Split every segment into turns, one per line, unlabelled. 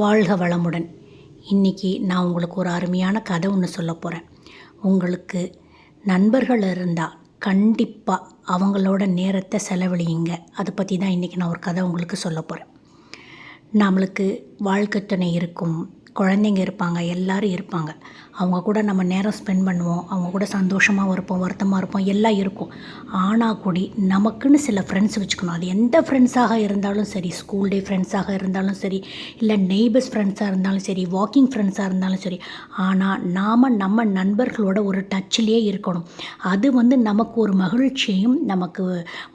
வாழ்க வளமுடன். இன்றைக்கி நான் உங்களுக்கு ஒரு அருமையான கதை ஒன்று சொல்ல போகிறேன். உங்களுக்கு நண்பர்கள் இருந்தால் கண்டிப்பாக அவங்களோட நேரத்தை செலவழியுங்க. அதை பற்றி தான் இன்றைக்கி நான் ஒரு கதை உங்களுக்கு சொல்ல போகிறேன். நம்மளுக்கு வாழ்க்கை துணை இருக்கும், குழந்தைங்க இருப்பாங்க, எல்லோரும் இருப்பாங்க. அவங்க கூட நம்ம நேரம் ஸ்பெண்ட் பண்ணுவோம், அவங்க கூட சந்தோஷமாக இருப்போம், வருத்தமாக இருப்போம், எல்லாம் இருக்கும். ஆனால் கூடி நமக்குன்னு சில ஃப்ரெண்ட்ஸ் வச்சுக்கணும். அது எந்த ஃப்ரெண்ட்ஸாக இருந்தாலும் சரி, ஸ்கூல் டே ஃப்ரெண்ட்ஸாக இருந்தாலும் சரி, இல்லை நெய்பர்ஸ் ஃப்ரெண்ட்ஸாக இருந்தாலும் சரி, வாக்கிங் ஃப்ரெண்ட்ஸாக இருந்தாலும் சரி. ஆனால் நாம் நம்ம நண்பர்களோட ஒரு டச்சிலே இருக்கணும். அது நமக்கு ஒரு மகிழ்ச்சியையும் நமக்கு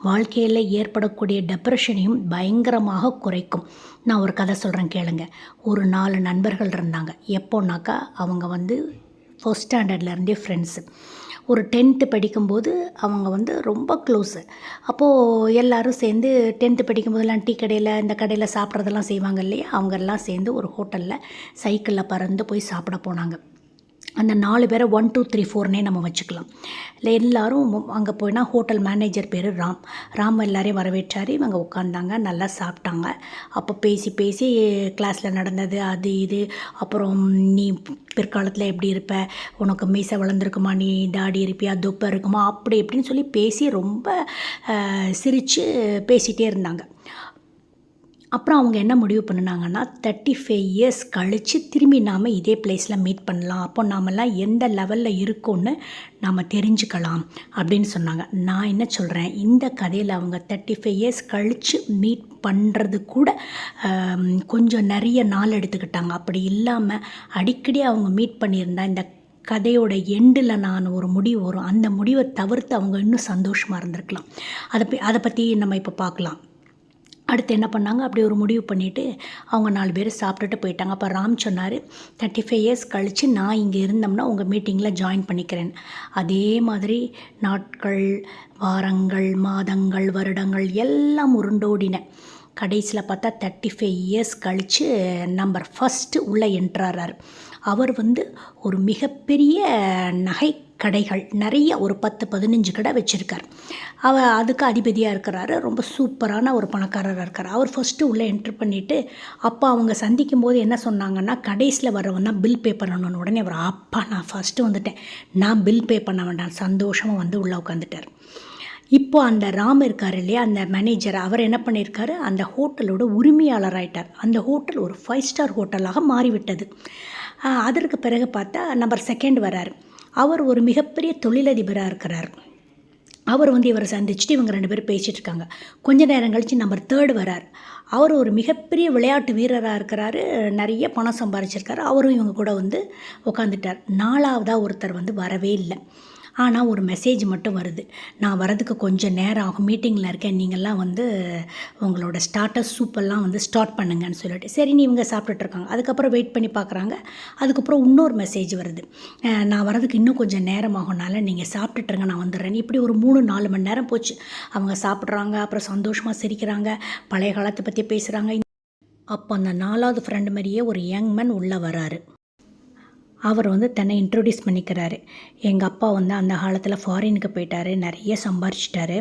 வாழ்க்கையில் ஏற்படக்கூடிய டெப்ரெஷனையும் பயங்கரமாக குறைக்கும். நான் ஒரு கதை சொல்கிறேன் கேளுங்க. ஒரு 4 நண்பர்கள் இருந்தாங்க. எப்போனாக்கா அவங்க ஃபர்ஸ்ட் ஸ்டாண்டர்ட்லேருந்தே ஃப்ரெண்ட்ஸு. ஒரு 10th படிக்கும்போது அவங்க ரொம்ப க்ளோஸு. அப்போது எல்லோரும் சேர்ந்து 10th படிக்கும்போதெல்லாம் டீ கடையில் இந்த கடையில் சாப்பிட்றதெல்லாம் செய்வாங்க இல்லையா, அவங்கெல்லாம் சேர்ந்து ஒரு ஹோட்டலில் சைக்கிளில் பறந்து போய் சாப்பிட போனாங்க. அந்த 4 பேரை 1 2 3 4னே நம்ம வச்சுக்கலாம். இல்லை எல்லோரும் அங்கே போயினா ஹோட்டல் மேனேஜர் பேர் ராம் எல்லோரையும் வரவேற்றார். இவங்க உட்காந்தாங்க, நல்லா சாப்பிட்டாங்க. அப்போ பேசி கிளாஸில் நடந்தது அது இது, அப்புறம் நீ பிற்காலத்தில் எப்படி இருப்ப, உனக்கு மீசை வளர்ந்துருக்குமா, நீ தாடி இருப்பியா, தொப்பை இருக்குமா, அப்படி இப்படின்னு சொல்லி பேசி ரொம்ப சிரித்து பேசிகிட்டே இருந்தாங்க. அப்புறம் அவங்க என்ன முடிவு பண்ணினாங்கன்னா, 35 இயர்ஸ் கழித்து திரும்பி நாம் இதே பிளேஸில் மீட் பண்ணலாம். அப்போ நாமெல்லாம் எந்த லெவலில் இருக்கோன்னு நாம் தெரிஞ்சுக்கலாம் அப்படின்னு சொன்னாங்க. நான் என்ன சொல்கிறேன், இந்த கதையில் அவங்க 35 இயர்ஸ் கழித்து மீட் பண்ணுறது கூட கொஞ்சம் நிறைய நாள் எடுத்துக்கிட்டாங்க. அப்படி இல்லாமல் அடிக்கடி அவங்க மீட் பண்ணியிருந்தா இந்த கதையோட எண்டில் நான் ஒரு முடிவு வரும், அந்த முடிவை தவிர்த்து அவங்க இன்னும் சந்தோஷமாக இருந்திருக்கலாம். அதை பற்றி நம்ம இப்போ பார்க்கலாம். அடுத்து என்ன பண்ணாங்க, அப்படி ஒரு முடிவு பண்ணிவிட்டு அவங்க 4 பேர் சாப்பிட்டுட்டு போயிட்டாங்க. அப்போ ராம் சொன்னார், 35 இயர்ஸ் கழித்து நான் இங்கே இருந்தோம்னா உங்கள் மீட்டிங்கில் ஜாயின் பண்ணிக்கிறேன். அதே மாதிரி நாட்கள், வாரங்கள், மாதங்கள், வருடங்கள் எல்லாம் உருண்டோடின. கடைசியில் பார்த்தா 35 இயர்ஸ் கழித்து நம்பர் 1 உள்ளே என்ட்ரார். அவர் ஒரு மிகப்பெரிய நகை கடைகள் நிறைய ஒரு 10-15 கடை வச்சுருக்கார். அதுக்கு அதிபதியாக இருக்கிறாரு. ரொம்ப சூப்பரான ஒரு பணக்காரராக இருக்கார். அவர் ஃபஸ்ட்டு உள்ளே என்ட்ரு பண்ணிவிட்டு அப்போ அவங்க சந்திக்கும் போது என்ன சொன்னாங்கன்னா, கடைசியில் வரவன் தான் பில் பே பண்ணணுன்னு. உடனே அவர், அப்பா நான் ஃபஸ்ட்டு வந்துட்டேன், நான் பில் பே பண்ண வேண்டாம், சந்தோஷமாக உள்ளே உட்காந்துட்டார். இப்போது அந்த ராம் இருக்கார் இல்லையா, அந்த மேனேஜர், அவர் என்ன பண்ணியிருக்காரு, அந்த ஹோட்டலோட உரிமையாளர் ஆகிட்டார். அந்த ஹோட்டல் ஒரு 5 ஸ்டார் ஹோட்டலாக மாறிவிட்டது. அதற்கு பிறகு பார்த்தா நம்பர் 2 வரார். அவர் ஒரு மிகப்பெரிய தொழிலதிபராக இருக்கிறார். அவர் இவரை சந்திச்சுட்டு இவங்க 2 பேரும் பேசிகிட்டு இருக்காங்க. கொஞ்ச நேரம் கழித்து நம்பர் 3 வரார். அவர் ஒரு மிகப்பெரிய விளையாட்டு வீரராக இருக்கிறாரு, நிறைய பணம் சம்பாதிச்சிருக்காரு. அவரும் இவங்க கூட உட்காந்துட்டார். 4வதாக ஒருத்தர் வரவே இல்லை. ஆனால் ஒரு மெசேஜ் மட்டும் வருது, நான் வரதுக்கு கொஞ்சம் நேரம் ஆகும், மீட்டிங்கில் இருக்கேன், நீங்கள்லாம் உங்களோட ஸ்டார்டர்ஸ் சூப்பெல்லாம் ஸ்டார்ட் பண்ணுங்கன்னு சொல்லிட்டு. சரின்னு இவங்க சாப்பிட்டுட்ருக்காங்க. அதுக்கப்புறம் வெயிட் பண்ணி பார்க்குறாங்க. அதுக்கப்புறம் இன்னொரு மெசேஜ் வருது, நான் வரதுக்கு இன்னும் கொஞ்சம் நேரம் ஆகும்னால நீங்கள் சாப்பிட்டுட்ருங்க, நான் வந்துடுறேன். இப்படி ஒரு 3-4 மணி நேரம் போச்சு. அவங்க சாப்பிட்றாங்க, அப்புறம் சந்தோஷமாக சிரிக்கிறாங்க, பழைய காலத்தை பற்றி பேசுகிறாங்க. அப்போ அந்த 4வது ஃப்ரெண்டு மாதிரியே ஒரு யங் மேன் உள்ளே வராரு. அவர் தன்னை இன்ட்ரொடியூஸ் பண்ணிக்கிறாரு. எங்கள் அப்பா அந்த காலத்தில் ஃபாரினுக்கு போயிட்டார், நிறைய சம்பாரிச்சிட்டாரு,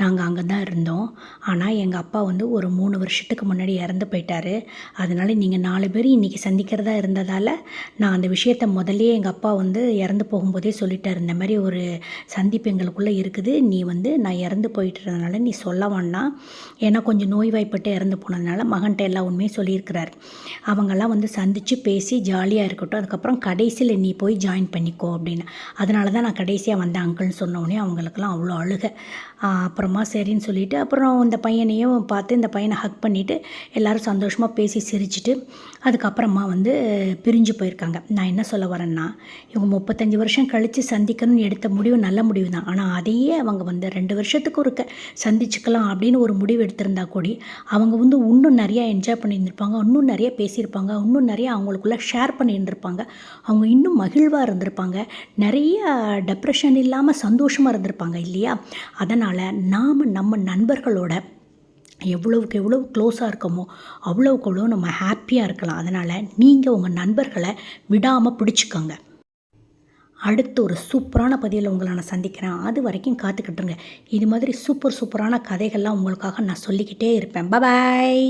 நாங்கள் அங்கே தான் இருந்தோம். ஆனால் எங்கள் அப்பா ஒரு 3 வருஷத்துக்கு முன்னாடி இறந்து போயிட்டார். அதனால் நீங்கள் 4 பேர் இன்றைக்கி சந்திக்கிறதா இருந்ததால் நான் அந்த விஷயத்தை முதல்லே எங்கள் அப்பா இறந்து போகும்போதே சொல்லிட்டார், இந்த மாதிரி ஒரு சந்திப்பு எங்களுக்குள்ளே இருக்குது, நீ நான் இறந்து போயிட்டுறதுனால நீ சொல்ல வேண்டாம், ஏன்னா கொஞ்சம் நோய்வாய்ப்பட்டு இறந்து போனதுனால மகன்கிட்ட எல்லா உண்மையும் சொல்லியிருக்கிறார். அவங்கெல்லாம் சந்தித்து பேசி ஜாலியாக இருக்கட்டும், அதுக்கப்புறம் கடைசியில் நீ போய் ஜாயின் பண்ணிக்கோ அப்படின்னு. அதனால தான் நான் கடைசியாக வந்தேன் அங்கிள்னு சொன்னோடனே அவங்களுக்கெல்லாம் அவ்வளோ அழுக. அப்புறமா சரின்னு சொல்லிவிட்டு அப்புறம் இந்த பையனையும் பார்த்து இந்த பையனை ஹக் பண்ணிவிட்டு எல்லோரும் சந்தோஷமாக பேசி சிரிச்சிட்டு அதுக்கப்புறமா பிரிஞ்சு போயிருக்காங்க. நான் என்ன சொல்ல வரேன்னா, இவங்க 35 வருஷம் கழித்து சந்திக்கணும்னு எடுத்த முடிவு நல்ல முடிவு தான். ஆனால் அதையே அவங்க 2 வருஷத்துக்கு ஒருக்க சந்திச்சுக்கலாம் அப்படின்னு ஒரு முடிவு எடுத்திருந்தா கூடி அவங்க இன்னும் நிறையா என்ஜாய் பண்ணியிருந்திருப்பாங்க, இன்னும் நிறைய பேசியிருப்பாங்க, இன்னும் நிறைய அவங்களுக்குள்ளே ஷேர் பண்ணியிருந்திருப்பாங்க, அவங்க இன்னும் மகிழ்வாக இருந்திருப்பாங்க, நிறைய டெப்ரெஷன் இல்லாமல் சந்தோஷமாக இருந்திருப்பாங்க இல்லையா. அதனால் நாம் நம்ம நண்பர்களோட எவ்வளவுக்கு எவ்வளோ க்ளோஸாக இருக்கமோ அவ்வளோக்கு அவ்வளோ நம்ம ஹாப்பியாக இருக்கலாம். அதனால் நீங்கள் உங்கள் நண்பர்களை விடாமல் பிடிச்சிக்கோங்க. அடுத்து ஒரு சூப்பரான பதிவில் உங்களை நான் சந்திக்கிறேன். அது வரைக்கும் காத்துக்கிட்டுருங்க. இது மாதிரி சூப்பரான கதைகள்லாம் உங்களுக்காக நான் சொல்லிக்கிட்டே இருப்பேன். பாய்.